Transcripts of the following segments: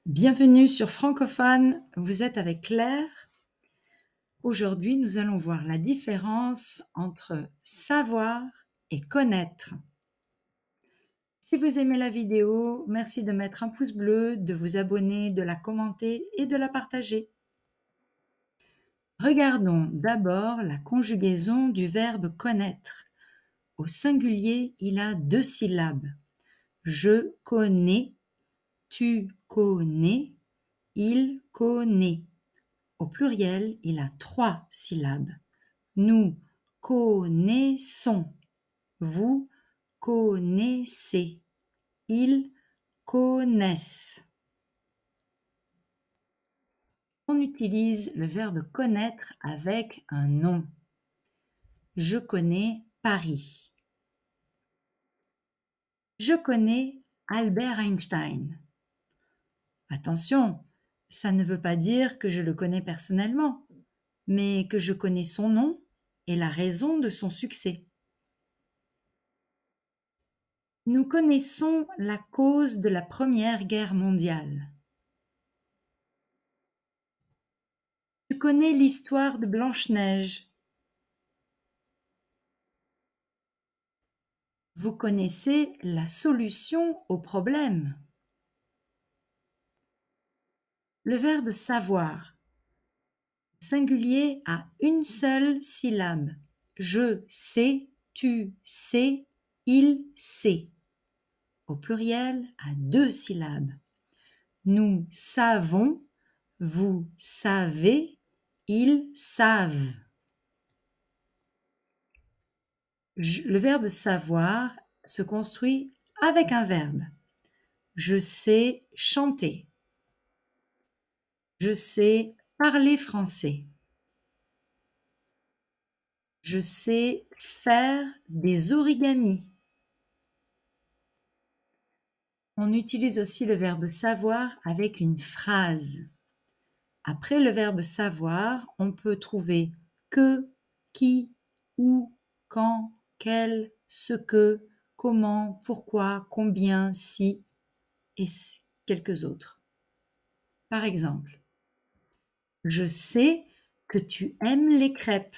Bienvenue sur Francophone, vous êtes avec Claire. Aujourd'hui, nous allons voir la différence entre savoir et connaître. Si vous aimez la vidéo, merci de mettre un pouce bleu, de vous abonner, de la commenter et de la partager. Regardons d'abord la conjugaison du verbe connaître. Au singulier, il a 2 syllabes. Je connais, tu connais, il connaît. Au pluriel, il a 3 syllabes. Nous connaissons, vous connaissez, ils connaissent. On utilise le verbe connaître avec un nom. Je connais Paris. Je connais Albert Einstein. Attention, ça ne veut pas dire que je le connais personnellement, mais que je connais son nom et la raison de son succès. Nous connaissons la cause de la Première Guerre mondiale. Tu connais l'histoire de Blanche-Neige. Vous connaissez la solution au problème. Le verbe savoir, singulier a une seule syllabe. Je sais, tu sais, il sait. Au pluriel a 2 syllabes. Nous savons, vous savez, ils savent. Le verbe savoir se construit avec un verbe. Je sais chanter. Je sais parler français. Je sais faire des origamis. On utilise aussi le verbe savoir avec une phrase. Après le verbe savoir, on peut trouver que, qui, où, quand, quel, ce que, comment, pourquoi, combien, si et quelques autres. Par exemple, je sais que tu aimes les crêpes.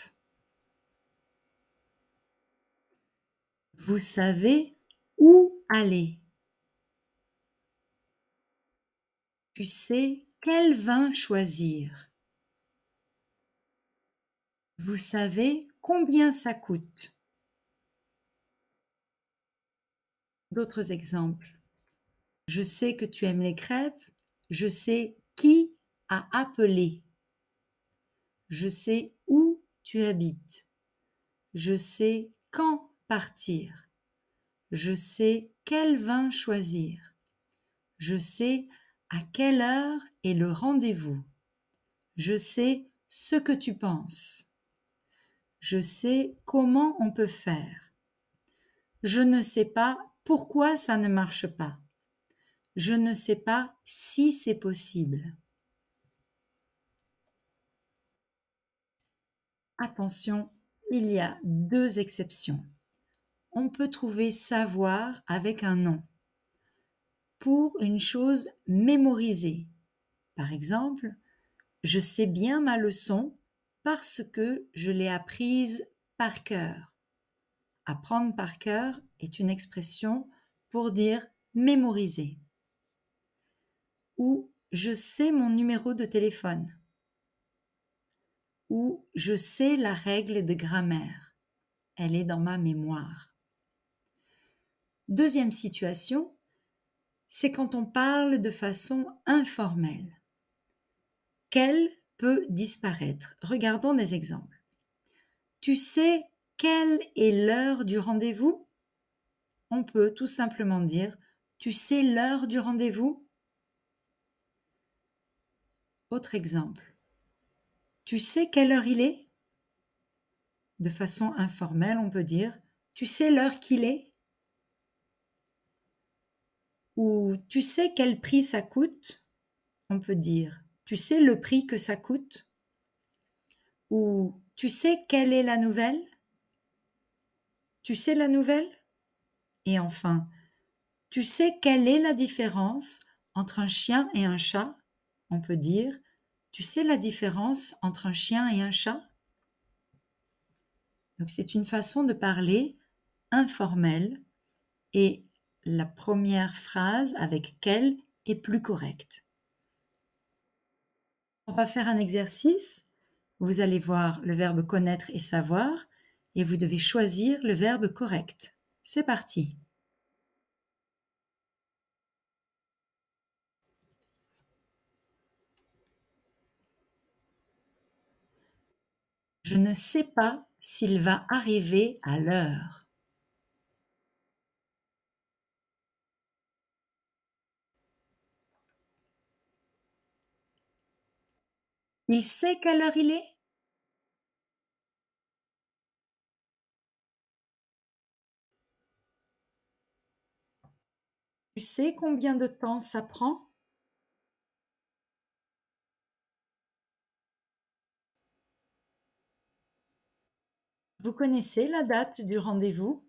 Vous savez où aller. Tu sais quel vin choisir. Vous savez combien ça coûte. D'autres exemples. Je sais que tu aimes les crêpes. Je sais qui a appelé. Je sais où tu habites. Je sais quand partir. Je sais quel vin choisir. Je sais à quelle heure est le rendez-vous. Je sais ce que tu penses. Je sais comment on peut faire. Je ne sais pas pourquoi ça ne marche pas. Je ne sais pas si c'est possible. Attention, il y a 2 exceptions. On peut trouver savoir avec un nom pour une chose mémorisée. Par exemple, je sais bien ma leçon parce que je l'ai apprise par cœur. Apprendre par cœur est une expression pour dire mémoriser. Ou je sais mon numéro de téléphone. Ou je sais la règle de grammaire. Elle est dans ma mémoire. Deuxième situation, c'est quand on parle de façon informelle. Quel peut disparaître? Regardons des exemples. Tu sais quelle est l'heure du rendez-vous? On peut tout simplement dire tu sais l'heure du rendez-vous? Autre exemple. Tu sais quelle heure il est? De façon informelle, on peut dire tu sais l'heure qu'il est? Ou tu sais quel prix ça coûte? On peut dire tu sais le prix que ça coûte? Ou tu sais quelle est la nouvelle? Tu sais la nouvelle? Et enfin, tu sais quelle est la différence Entre un chien et un chat, on peut dire: «Tu sais la différence entre un chien et un chat?» Donc c'est une façon de parler informelle et la première phrase avec quel est plus correcte. On va faire un exercice. Vous allez voir le verbe connaître et savoir et vous devez choisir le verbe correct. C'est parti. Je ne sais pas s'il va arriver à l'heure. Il sait quelle heure il est? Tu sais combien de temps ça prend? Vous connaissez la date du rendez-vous?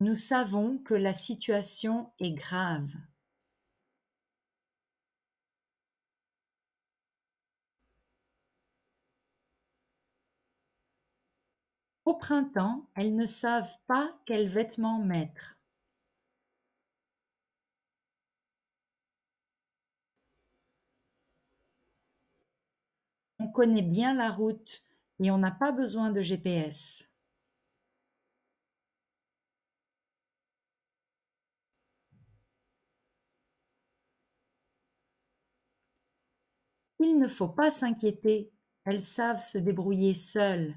Nous savons que la situation est grave. Au printemps, elles ne savent pas quels vêtements mettre. On connaît bien la route et on n'a pas besoin de GPS. Il ne faut pas s'inquiéter, elles savent se débrouiller seules.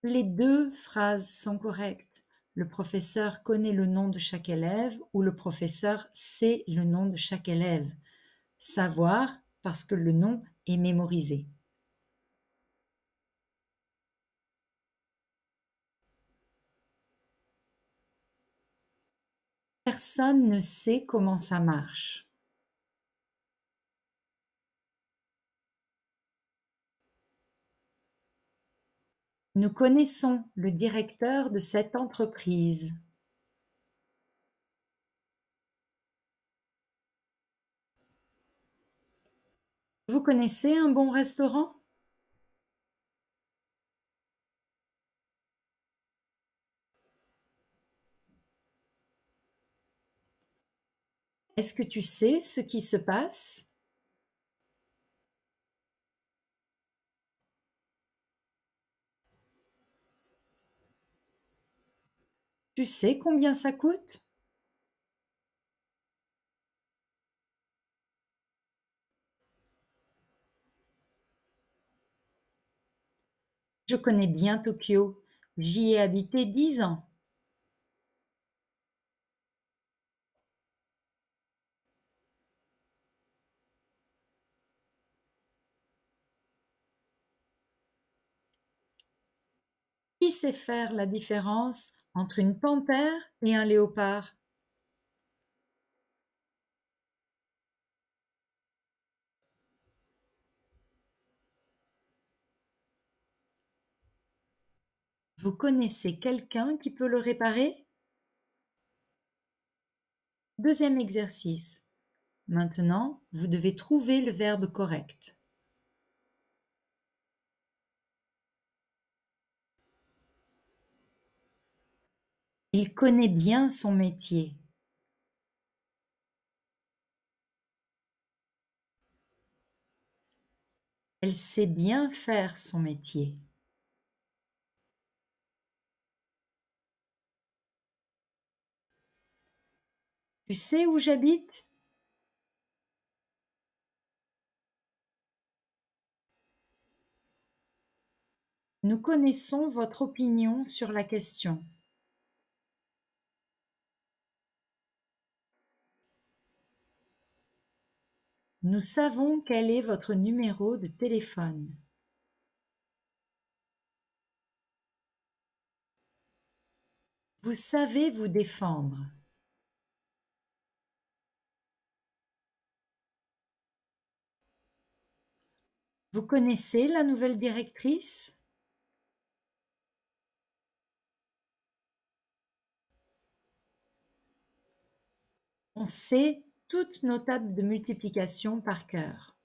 Les deux phrases sont correctes. Le professeur connaît le nom de chaque élève ou le professeur sait le nom de chaque élève. Savoir parce que le nom est mémorisé. Personne ne sait comment ça marche. Nous connaissons le directeur de cette entreprise. Vous connaissez un bon restaurant? Est-ce que tu sais ce qui se passe? Tu sais combien ça coûte? Je connais bien Tokyo. J'y ai habité 10 ans. Qui sait faire la différence entre une panthère et un léopard? Vous connaissez quelqu'un qui peut le réparer? Deuxième exercice. Maintenant, vous devez trouver le verbe correct. Il connaît bien son métier. Elle sait bien faire son métier. Tu sais où j'habite? Nous connaissons votre opinion sur la question. Nous savons quel est votre numéro de téléphone. Vous savez vous défendre. Vous connaissez la nouvelle directrice? On sait toutes nos tables de multiplication par cœur.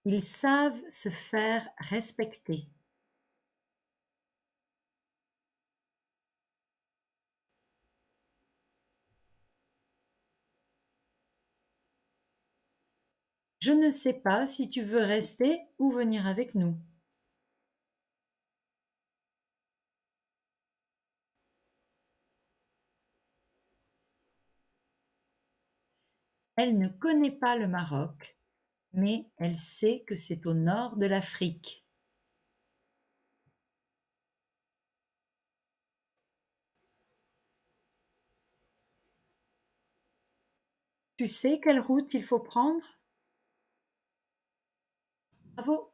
Ils savent se faire respecter. Je ne sais pas si tu veux rester ou venir avec nous. Elle ne connaît pas le Maroc, mais elle sait que c'est au nord de l'Afrique. Tu sais quelle route il faut prendre? Bravo!